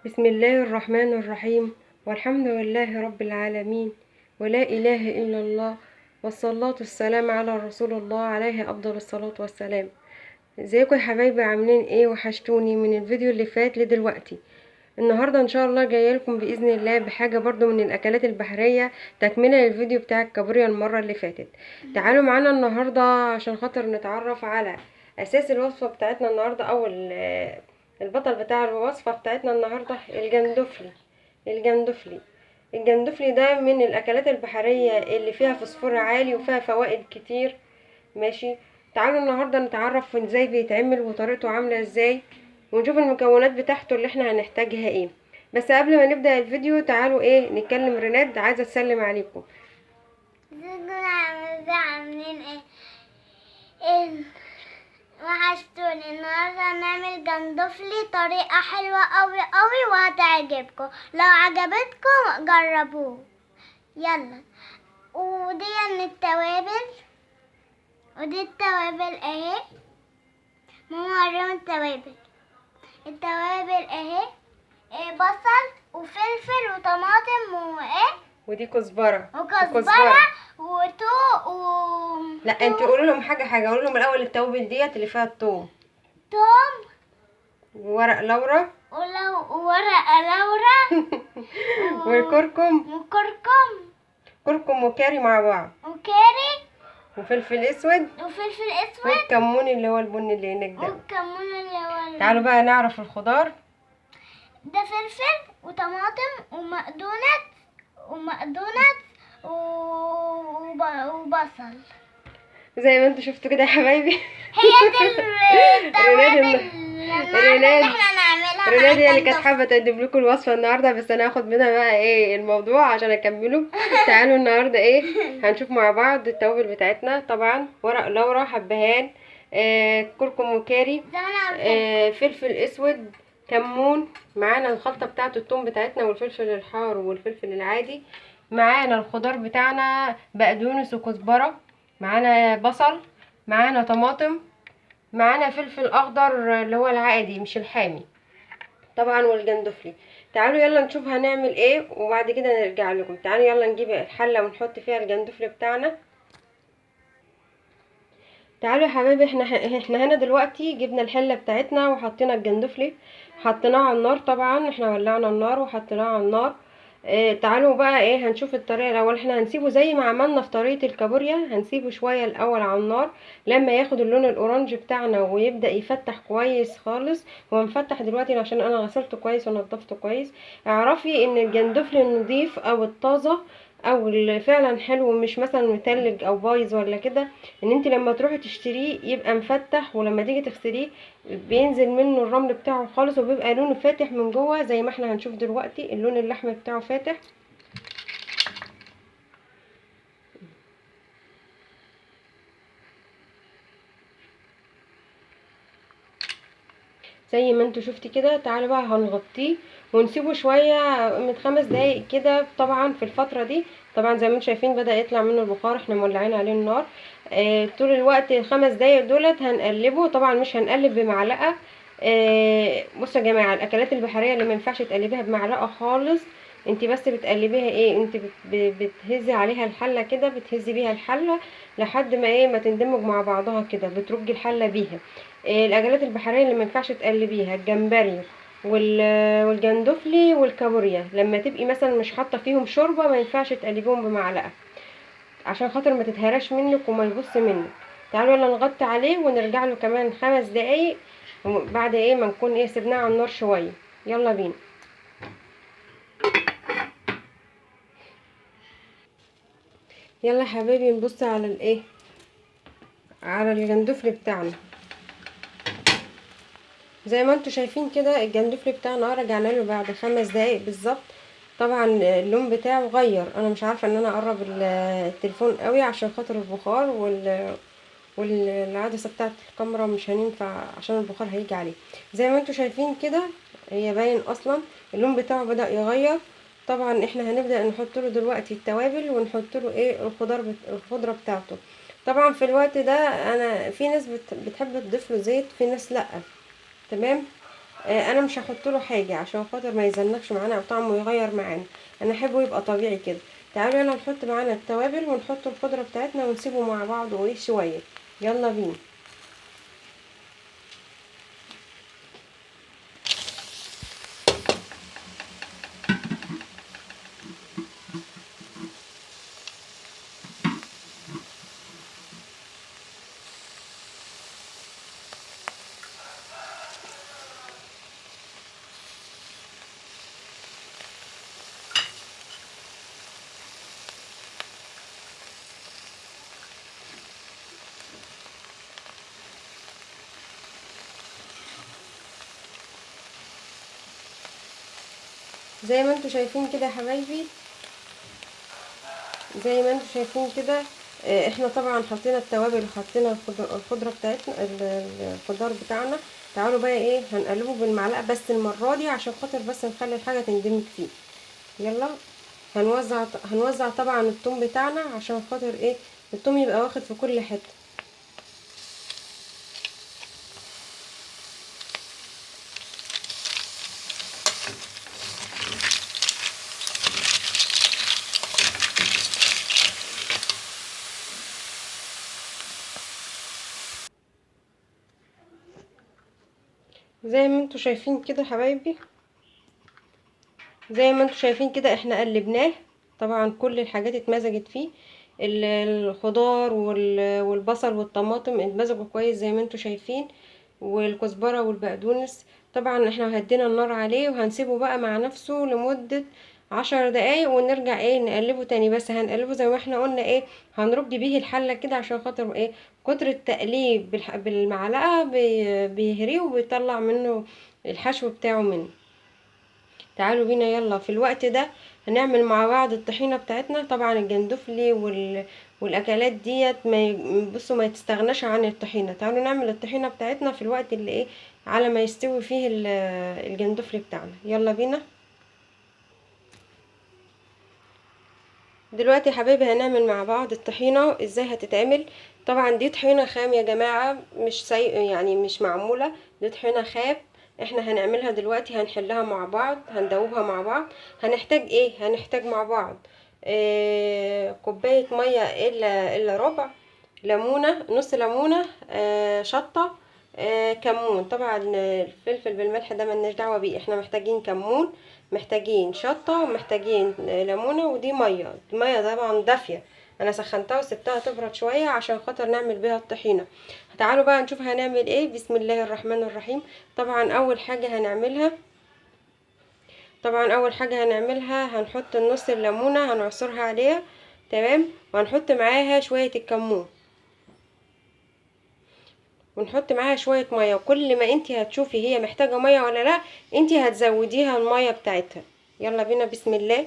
بسم الله الرحمن الرحيم، والحمد لله رب العالمين، ولا إله إلا الله، والصلاة والسلام على رسول الله عليه أفضل الصلاة والسلام. ازيكم يا حبايبي؟ عاملين ايه؟ وحشتوني من الفيديو اللي فات لدلوقتي. النهاردة ان شاء الله جايه لكم بإذن الله بحاجة برضو من الأكلات البحرية، تكملة للفيديو بتاع الكابوريا المرة اللي فاتت. تعالوا معانا النهاردة عشان خاطر نتعرف على أساس الوصفة بتاعتنا النهاردة، أو البطل بتاع الوصفة بتاعتنا النهاردة الجندفلي. الجندفلي ده من الأكلات البحرية اللي فيها فوسفور عالي وفيها فوائد كتير. ماشي. تعالوا النهاردة نتعرف ازاي بيتعمل وطريقته عاملة ازاي، ونشوف المكونات بتاعته اللي احنا هنحتاجها ايه. بس قبل ما نبدأ الفيديو تعالوا نتكلم. ريناد عايزة تسلم عليكم. ازيكم عاملين ايه؟ وحشتوني. النهارده هنعمل جندفلي طريقة حلوة قوي قوي وهتعجبكم. لو عجبتكم جربوه. يلا. ودي من التوابل، ودي التوابل اهي. ماما وريهم التوابل اهي. بصل وفلفل وطماطم ودي كزبرة وكزبرة لا، انت قولوا لهم حاجة. قولوا لهم الاول التوابل ديت اللي فيها الثوم، توم وورق لورا وورق لورا والكركم، كركم وكاري مع بعض، وكاري وفلفل اسود، والكمون اللي هو البني اللي هناك ده. تعالوا بقى نعرف الخضار. ده فلفل وطماطم ومقدونات وبصل. زي ما انتوا شفتوا كده يا حبايبي. هي دي التوابل ريناد اللي احنا نعملها ريناد هي اللي كانت مع حابه تقدم لكم الوصفه النهارده، بس انا هاخد منها بقى الموضوع عشان اكمله. تعالوا النهارده هنشوف مع بعض التوابل بتاعتنا. طبعا ورق لورا، حبهان، كركم وكاري، فلفل اسود، كمون. معانا الخلطه بتاعه الثوم بتاعتنا والفلفل الحار والفلفل العادي. معانا الخضار بتاعنا بقدونس وكزبره، معانا بصل، معانا طماطم، معانا فلفل اخضر اللي هو العادي مش الحامي طبعا، والجندفلي. تعالوا يلا نشوف هنعمل ايه وبعد كده نرجع لكم. تعالوا يلا نجيب الحله ونحط فيها الجندفلي بتاعنا. تعالوا يا حبايبي، احنا هنا دلوقتي جبنا الحله بتاعتنا وحطينا الجندفلي، حطيناه على النار. طبعا احنا ولعنا النار وحطيناه على النار. تعالوا بقى هنشوف الطريقه الاول. احنا هنسيبه زي ما عملنا في طريقه الكابوريا، هنسيبه شويه الاول على النار لما ياخد اللون الاورنج بتاعنا ويبدا يفتح كويس خالص. هو مفتح دلوقتي عشان انا غسلته كويس ونضفته كويس. اعرفي ان الجندفلي النضيف او الطازه او اللي فعلا حلو، مش مثلا متلج او بايظ ولا كده، ان انت لما تروحي تشتريه يبقى مفتح، ولما تيجي تغسليه بينزل منه الرمل بتاعه خالص وبيبقى لونه فاتح من جوه، زي ما احنا هنشوف دلوقتي اللون اللحم بتاعه فاتح. زي ما انتوا شفتي كده. تعالوا بقى هنغطيه ونسيبه شويه من 5 دقايق كده. طبعا في الفتره دي طبعا زي ما انتم شايفين بدأ يطلع منه البخار، احنا مولعين عليه النار. طول الوقت ال5 دقايق دولت هنقلبه. طبعا مش هنقلب بمعلقه. بصوا يا جماعه، الاكلات البحريه اللي ما ينفعش تقلبيها بمعلقه خالص. انت بس بتقلبيها انت بتهزي عليها الحله كده، بتهزي بيها الحله لحد ما تندمج مع بعضها كده، بترجي الحله بيها. الاكلات البحريه اللي ما ينفعش تقلبيها الجمبري والجندفلي والكابوريا، لما تبقي مثلا مش حاطه فيهم شوربه ما ينفعش تقلبيهم بمعلقه عشان خاطر ما تتهراش منك وما يبص منك. تعالوا يلا نغطي عليه ونرجع له كمان 5 دقايق بعد ما نكون سيبناه على النار شويه. يلا بينا. يلا يا حبايبي نبص على على الجندفلي بتاعنا. زي ما انتوا شايفين كده الجندفلي بتاعنا رجعنا له بعد 5 دقايق بالظبط. طبعا اللون بتاعه غير. انا مش عارفه ان انا اقرب التليفون قوي عشان خاطر البخار والعدسه بتاعه الكاميرا مش هينفع عشان البخار هيجي عليه. زي ما انتوا شايفين كده هي باين اصلا اللون بتاعه بدأ يغير. طبعا احنا هنبدأ نحط له دلوقتي التوابل ونحط له الخضره بتاعته. طبعا في الوقت ده انا في ناس بتحب تضيف له زيت، في ناس لا. تمام. انا مش هحط له حاجه عشان خاطر ما يزنكش معانا او طعمه يغير معانا، انا احبه يبقى طبيعي كده. تعالوا يلا نحط معانا التوابل ونحط الخضره بتاعتنا ونسيبه مع بعض وايه شويه. يلا بينا. زي ما انتوا شايفين كده يا حبايبي، زي ما انتوا شايفين كده. احنا طبعا حطينا التوابل وحطينا الخضره بتاعتنا، الخضار بتاعنا. تعالوا بقى ايه هنقلبه بالمعلقه بس المره دي عشان خاطر بس نخلي الحاجه تندمج فيه. يلا. هنوزع طبعا الثوم بتاعنا عشان خاطر ايه الثوم يبقى واخد في كل حته. زي ما انتوا شايفين كده حبايبي، زي ما انتوا شايفين كده احنا قلبناه. طبعا كل الحاجات اتمزجت فيه، الخضار والبصل والطماطم اتمزجوا كويس زي ما انتوا شايفين، والكزبرة والبقدونس. طبعا احنا هدينا النار عليه وهنسيبه بقى مع نفسه لمدة 10 دقايق ونرجع ايه نقلبه تاني. بس هنقلبه زي ما احنا قلنا ايه هنرج بيه الحلة كده عشان خاطر ايه كتر التقليب بالمعلقة بيهريه وبيطلع منه الحشو بتاعه منه. تعالوا بينا يلا في الوقت ده هنعمل مع بعض الطحينة بتاعتنا. طبعا الجندفلي والاكلات ديت بصوا ما تستغناش عن الطحينة. تعالوا نعمل الطحينة بتاعتنا في الوقت اللي ايه على ما يستوي فيه الجندفلي بتاعنا. يلا بينا. دلوقتي يا حبايبي هنعمل مع بعض الطحينة ازاي هتتعمل. طبعا دي طحينة خام يا جماعة، مش يعني مش معمولة، دي طحينة خام. احنا هنعملها دلوقتي، هنحلها مع بعض، هندوبها مع بعض. هنحتاج ايه؟ هنحتاج مع بعض كوباية مية الا ربع، ليمونة، نص ليمونة، شطة، كمون. طبعا الفلفل بالملح ده ملناش دعوة بيه، احنا محتاجين كمون، محتاجين شطة، ومحتاجين ليمونة. ودي مية، المية طبعا دافية، انا سخنتها وسبتها تبرد شوية عشان خاطر نعمل بيها الطحينة. تعالوا بقى نشوف هنعمل ايه. بسم الله الرحمن الرحيم. طبعا اول حاجة هنعملها هنحط نص الليمونة هنعصرها عليها، تمام، وهنحط معاها شوية الكمون، ونحط معاها شوية مية. وكل ما انتي هتشوفي هي محتاجة مية ولا لا انتي هتزوديها المية بتاعتها. يلا بينا بسم الله.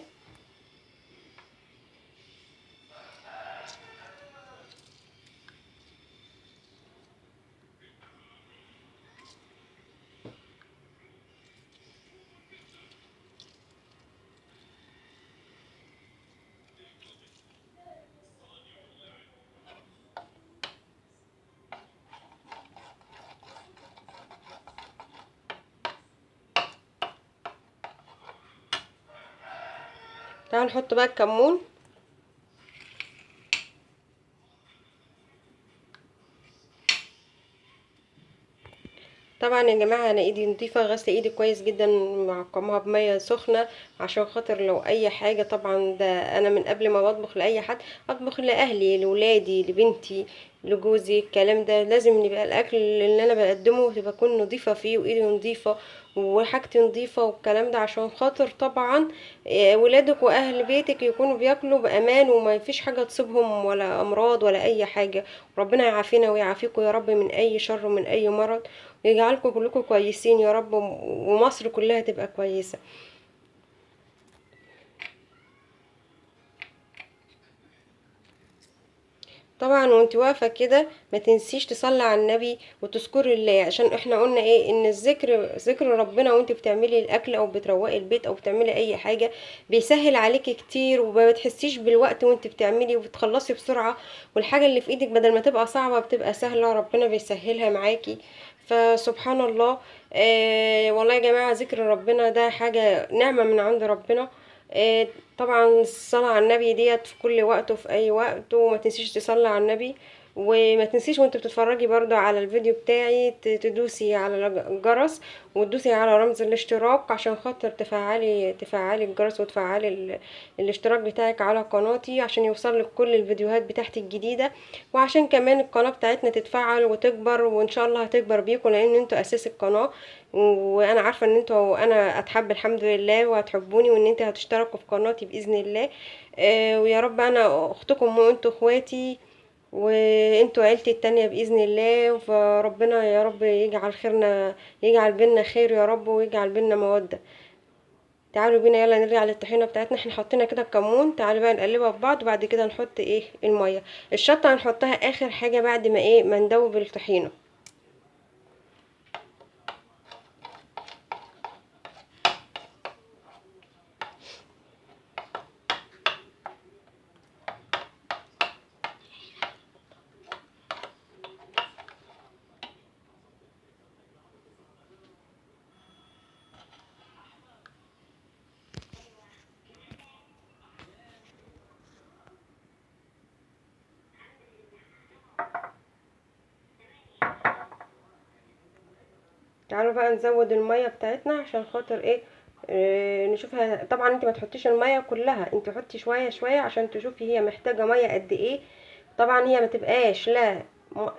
تعالوا نحط بقى الكمون. طبعا يا جماعه انا ايدي نضيفه، غسل ايدي كويس جدا، معقمها بميه سخنه عشان خاطر لو اي حاجه. طبعا ده انا من قبل ما بطبخ لاي حد، اطبخ لاهلي، لولادي، لبنتي، لجوزي، الكلام ده لازم يبقى الاكل اللي انا بقدمه تبقى اكون نضيفه فيه، وايدي نضيفه، وحاجتي نضيفه، والكلام ده عشان خاطر طبعا ولادك واهل بيتك يكونوا بياكلوا بامان وما فيش حاجه تصيبهم ولا امراض ولا اي حاجه. ربنا يعافينا ويعافيكم يا رب من اي شر ومن اي مرض، ويجعلكم كلكم كويسين يا رب، ومصر كلها تبقى كويسه. طبعا وانت واقفه كده ما تنسيش تصلي على النبي وتذكري الله، عشان احنا قلنا ايه ان ذكر ربنا وانت بتعملي الاكل او بتروقي البيت او بتعملي اي حاجه بيسهل عليكي كتير، وما بتحسيش بالوقت وانت بتعملي وبتخلصي بسرعه، والحاجه اللي في ايدك بدل ما تبقى صعبه بتبقى سهله، ربنا بيسهلها معاكي. فسبحان الله. والله يا جماعة ذكر ربنا ده حاجة نعمة من عند ربنا. طبعا الصلاة على النبي ديت في كل وقت وفي اي وقت، وما تنسيش تصلي على النبي، وما تنسيش وانت بتتفرجي برضو على الفيديو بتاعي تدوسي على الجرس، وتدوسي على رمز الاشتراك عشان خاطر تفعلي الجرس، وتفعلي الاشتراك بتاعك على قناتي عشان يوصلك كل الفيديوهات بتاعتي الجديدة، وعشان كمان القناة بتاعتنا تتفعل وتكبر، وان شاء الله هتكبر بيكم لان انتوا اساس القناة، وانا عارفة ان انتوا انا اتحب الحمد لله وهتحبوني، وان انتوا هتشتركوا في قناتي باذن الله. ويا رب انا اختكم وانتوا اخواتي وانتوا عيلتي التانية بإذن الله، فربنا يا رب يجعل خيرنا، يجعل بينا خير يا رب، ويجعل بينا مودة. تعالوا بينا يلا نرجع للطحينة بتاعتنا. احنا حطينا كده الكمون، تعالوا بقى نقلبها في بعض، وبعد كده نحط ايه المية. الشطة هنحطها اخر حاجة بعد ما ايه ما ندوب الطحينة. تعالوا بقى نزود المية بتاعتنا عشان خاطر ايه نشوفها. طبعا انت ما تحطيش المية كلها، انت حطي شوية شوية عشان تشوفي هي محتاجة مية قد ايه. طبعا هي ما تبقاش لا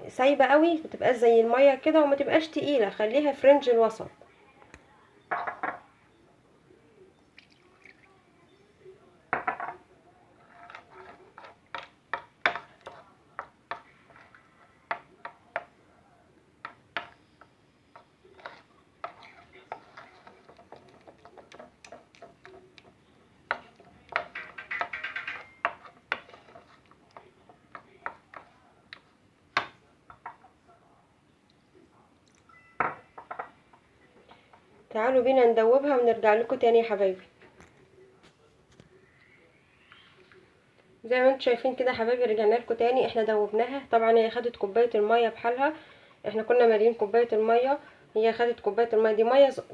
سايبة قوي، ما تبقاش زي المية كده، وما تبقاش تقيلة، خليها في رينج الوسط. تعالوا بينا ندوبها ونرجع لكم تاني يا حبايبي. زي ما انتم شايفين كده يا حبايبي، رجعنا لكم تاني. احنا دوبناها، طبعا هي خدت كوبايه الميه بحالها، احنا كنا مالين كوبايه الميه، هي خدت كوبايه الميه دي،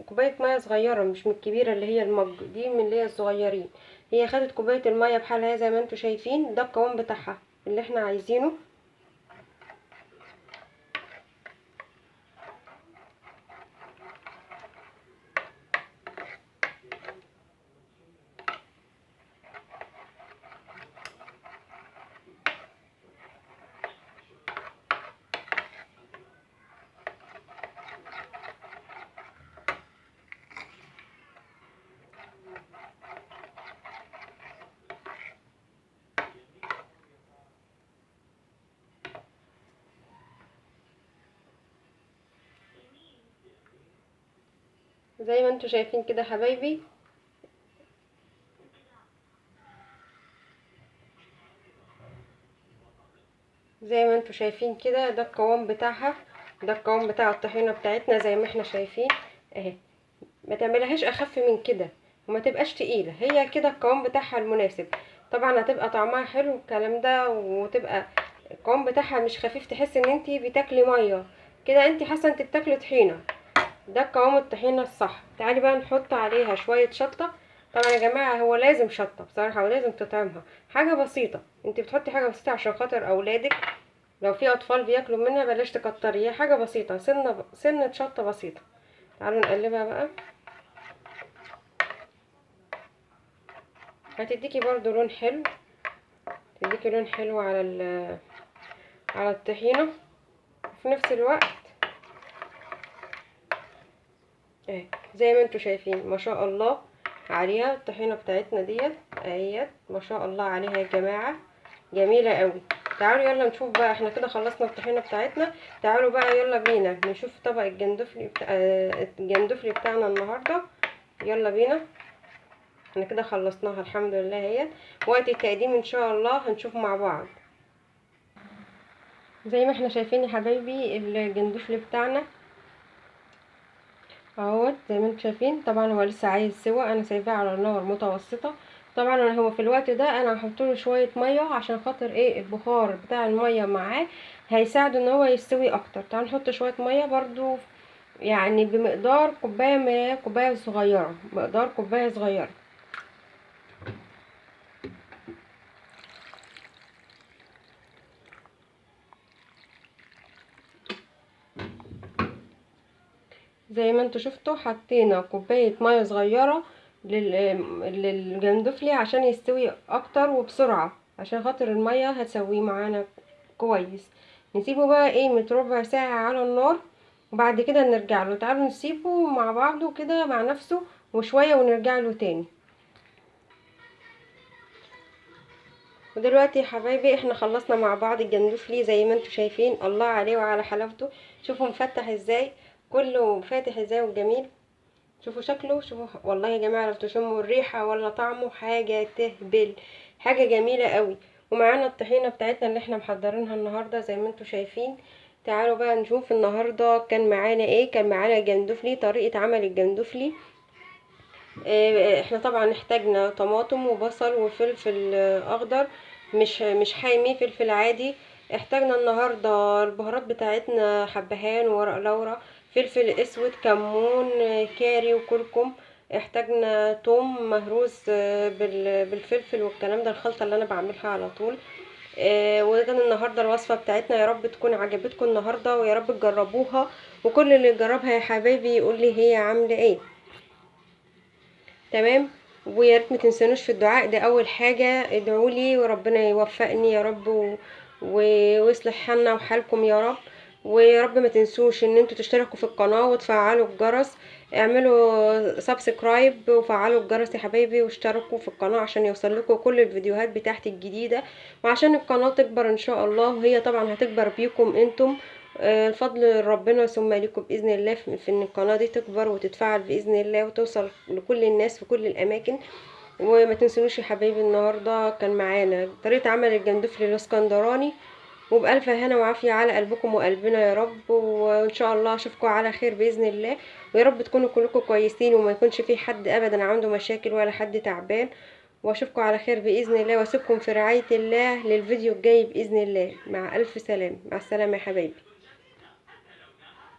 كوبايه ميه صغيره، مش من الكبيره اللي هي المج دي، من اللي هي الصغيرين. هي خدت كوبايه الميه بحالها زي ما انتم شايفين، ده القوام بتاعها اللي احنا عايزينه. زي ما انتم شايفين كده يا حبايبي، زي ما انتم شايفين كده، ده القوام بتاعها، ده القوام بتاع الطحينه بتاعتنا زي ما احنا شايفين اهي. ما تعملهاش اخف من كده، وما تبقاش تقيله، هي كده القوام بتاعها المناسب. طبعا هتبقى طعمها حلو الكلام ده، وتبقى القوام بتاعها مش خفيف تحس ان انتي بتاكلي ميه كده، انتي حاسه انت بتاكلي طحينه. ده قوام الطحينه الصح. تعالي بقى نحط عليها شويه شطه. طبعا يا جماعه هو لازم شطه بصراحه، ولازم تطعمها حاجه بسيطه، انتي بتحطي حاجه بسيطه عشان خاطر اولادك، لو في اطفال بياكلوا منها بلاش تكتري، هي حاجه بسيطه، سنه شطه بسيطه. تعالوا نقلبها بقى، هتديكي برضو لون حلو، تديكي لون حلو على الطحينة في نفس الوقت اهي. زي ما انتوا شايفين ما شاء الله عليها الطحينة بتاعتنا ديت اهيت، ما شاء الله عليها يا جماعة، جميلة قوي. تعالوا يلا نشوف بقى، احنا كده خلصنا الطحينة بتاعتنا. تعالوا بقى يلا بينا نشوف طبق الجندفلي بتاعنا النهاردة. يلا بينا، احنا كده خلصناها الحمد لله اهي. وقت التقديم ان شاء الله هنشوف مع بعض. زي ما احنا شايفين يا حبايبي الجندفلي بتاعنا اهوت، زي ما انتم شايفين. طبعا هو لسه عايز سوا، انا سايباه على نار متوسطه. طبعا هو في الوقت ده انا هحط له شويه ميه عشان خاطر ايه البخار بتاع الميه معاه هيساعده ان هو يستوي اكتر. تعالوا نحط شويه ميه برضو يعني بمقدار كوبايه مياه، كوبايه صغيره، مقدار كوبايه صغيره. زي ما انتوا شفتوا حطينا كوبايه ميه صغيره للجندفلي عشان يستوي اكتر وبسرعه، عشان خاطر الميه هتسويه معانا كويس. نسيبه بقى قيمه ربع ساعه على النار، وبعد كده نرجع له. تعالوا نسيبه مع بعضه كده مع نفسه وشويه ونرجع له تاني. ودلوقتي يا حبايبي احنا خلصنا مع بعض الجندفلي زي ما انتوا شايفين، الله عليه وعلى حلاوته. شوفوا مفتح ازاي، كله فاتح ازاي وجميل. شوفوا شكله، شوفوا والله يا جماعه لو تشموا الريحه ولا طعمه حاجه تهبل، حاجه جميله قوي. ومعانا الطحينه بتاعتنا اللي احنا محضرينها النهارده زي ما انتوا شايفين. تعالوا بقى نشوف النهارده كان معانا ايه. كان معانا جندفلي، طريقه عمل الجندفلي. احنا طبعا احتاجنا طماطم وبصل وفلفل اخضر، مش حامي، فلفل عادي. احتاجنا النهارده البهارات بتاعتنا: حبهان وورق لورا، فلفل اسود، كمون، كاري وكركم. احتاجنا توم مهروس بالفلفل والكلام ده، الخلطه اللي انا بعملها على طول. وكان النهارده الوصفه بتاعتنا. يا رب تكون عجبتكم النهارده، ويا رب تجربوها، وكل اللي يجربها يا حبايبي يقول لي هي عامله ايه. تمام. ويا ريت ما تنسونوش في الدعاء، ده اول حاجه. ادعوا لي وربنا يوفقني يا رب ويصلح حالنا وحالكم يا رب. ويا رب ما تنسوش ان انتوا تشتركوا في القناه وتفعلوا الجرس. اعملوا سبسكرايب وفعلوا الجرس يا حبايبي، واشتركوا في القناه عشان يوصل لكم كل الفيديوهات بتاعتي الجديده، وعشان القناه تكبر ان شاء الله. وهي طبعا هتكبر بيكم انتم، الفضل ربنا ثم ليكم بإذن الله، في ان القناة دي تكبر وتتفعل بإذن الله وتوصل لكل الناس في كل الأماكن. وما تنسونوش يا حبايبي النهاردة كان معانا طريقة عمل الجندفلي الاسكندراني. وبألف هنا وعافية على قلبكم وقلبنا يا رب. وإن شاء الله أشوفكم على خير بإذن الله. ويا رب تكونوا كلكم كويسين، وما يكونش في حد أبدا عنده مشاكل ولا حد تعبان. واشوفكم على خير بإذن الله، واسيبكم في رعاية الله للفيديو الجاي بإذن الله. مع ألف سلام، مع السلامة يا حبايبي.